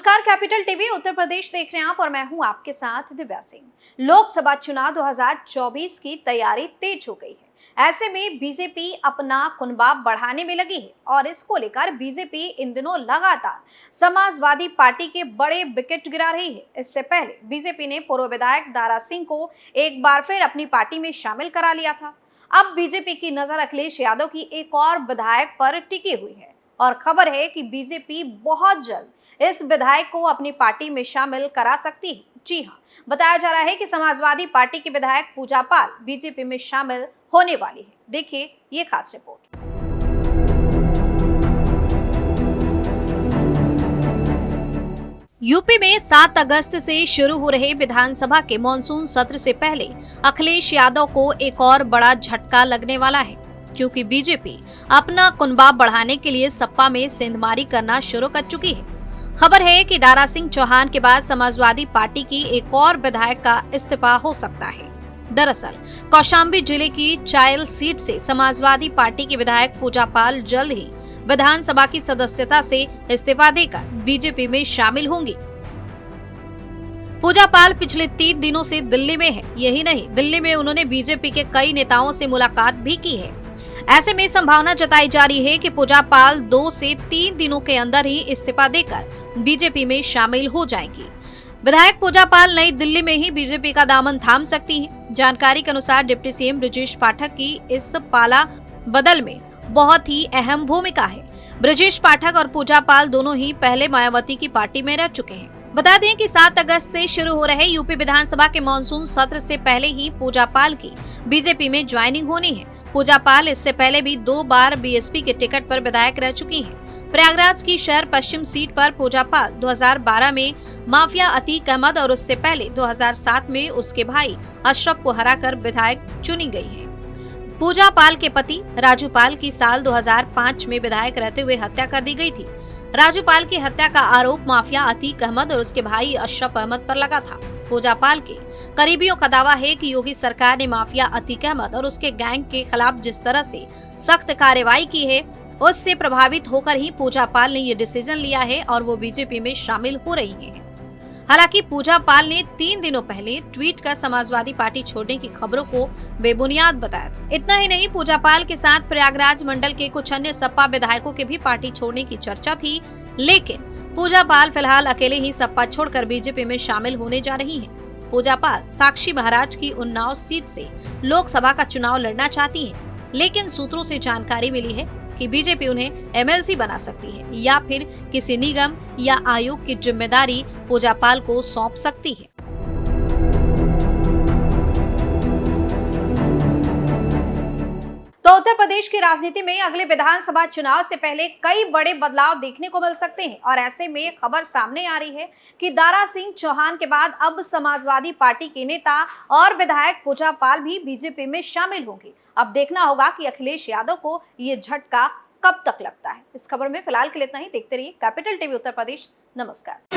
नमस्कार, capital TV Uttar Pradesh देख रहे हैं आप और मैं हूं आपके साथ दिव्या सिंह। लोकसभा चुनाव 2024 की तैयारी तेज हो गई है। ऐसे में बीजेपी अपना कुनबा बढ़ाने में लगी है और इसको लेकर बीजेपी इन दिनों लगातार समाजवादी पार्टी के बड़े विकेट गिरा रही है। इससे पहले बीजेपी ने पूर्व विधायक दारा सिंह को एक बार फिर अपनी पार्टी में शामिल करा लिया था। अब बीजेपी की नजर अखिलेश यादव की एक और विधायक पर टिकी हुई है और खबर है कि बीजेपी बहुत जल्द इस विधायक को अपनी पार्टी में शामिल करा सकती है। जी हां, बताया जा रहा है कि समाजवादी पार्टी की विधायक पूजा पाल बीजेपी में शामिल होने वाली है। देखिए ये खास रिपोर्ट। यूपी में 7 अगस्त से शुरू हो रहे विधानसभा के मॉनसून सत्र से पहले अखिलेश यादव को एक और बड़ा झटका लगने वाला है, क्योंकि बीजेपी अपना कुनबा बढ़ाने के लिए सपा में सेंधमारी करना शुरू कर चुकी है। खबर है कि दारा सिंह चौहान के बाद समाजवादी पार्टी की एक और विधायक का इस्तीफा हो सकता है। दरअसल कौशाम्बी जिले की चायल सीट से समाजवादी पार्टी की विधायक पूजा पाल जल्द ही विधानसभा की सदस्यता से इस्तीफा देकर बीजेपी में शामिल होंगी। पूजा पाल पिछले 3 दिनों से दिल्ली में है। यही नहीं, दिल्ली में उन्होंने बीजेपी के कई नेताओं से मुलाकात भी की है। ऐसे में संभावना जताई जा रही है कि पूजा पाल 2 से 3 दिनों के अंदर ही इस्तीफा देकर बीजेपी में शामिल हो जाएंगी। विधायक पूजा पाल नई दिल्ली में ही बीजेपी का दामन थाम सकती हैं। जानकारी के अनुसार डिप्टी सीएम ब्रजेश पाठक की इस पाला बदल में बहुत ही अहम भूमिका है। ब्रजेश पाठक और पूजा पाल दोनों ही पहले मायावती की पार्टी में रह चुके हैं। बता दें कि 7 अगस्त से शुरू हो रहे यूपी विधानसभा के मॉनसून सत्र से पहले ही पूजा पाल की बीजेपी में ज्वाइनिंग होनी है। पूजा पाल इससे पहले भी 2 बार बीएसपी के टिकट पर विधायक रह चुकी हैं। प्रयागराज की शहर पश्चिम सीट पर पूजा पाल 2012 में माफिया अतीक अहमद और उससे पहले 2007 में उसके भाई अशरफ को हराकर विधायक चुनी गई है। पूजा पाल के पति राजू पाल की साल 2005 में विधायक रहते हुए हत्या कर दी गई थी। राजू पाल की हत्या का आरोप माफिया अतीक अहमद और उसके भाई अशरफ अहमद पर लगा था। पूजा पाल के करीबियों का दावा है कि योगी सरकार ने माफिया अतीक अहमद और उसके गैंग के खिलाफ जिस तरह से सख्त कार्रवाई की है, उससे प्रभावित होकर ही पूजा पाल ने ये डिसीजन लिया है और वो बीजेपी में शामिल हो रही हैं। हालांकि पूजा पाल ने 3 दिनों पहले ट्वीट कर समाजवादी पार्टी छोड़ने की खबरों को बेबुनियाद बताया था। इतना ही नहीं, पूजा पाल के साथ प्रयागराज मंडल के कुछ अन्य सपा विधायकों के भी पार्टी छोड़ने की चर्चा थी, लेकिन पूजा पाल फिलहाल अकेले ही सपा छोड़कर बीजेपी में शामिल होने जा रही हैं। पूजा पाल साक्षी महाराज की उन्नाव सीट से लोकसभा का चुनाव लड़ना चाहती हैं, लेकिन सूत्रों से जानकारी मिली है कि बीजेपी उन्हें एमएलसी बना सकती है या फिर किसी निगम या आयोग की जिम्मेदारी पूजा पाल को सौंप सकती है। तो उत्तर प्रदेश की राजनीति में अगले विधानसभा चुनाव से पहले कई बड़े बदलाव देखने को मिल सकते हैं और ऐसे में खबर सामने आ रही है कि दारा सिंह चौहान के बाद अब समाजवादी पार्टी के नेता और विधायक पूजा पाल भी बीजेपी में शामिल होंगे। अब देखना होगा कि अखिलेश यादव को ये झटका कब तक लगता है। इस खबर में फिलहाल के लिए इतना ही। देखते रहिए कैपिटल टीवी उत्तर प्रदेश। नमस्कार।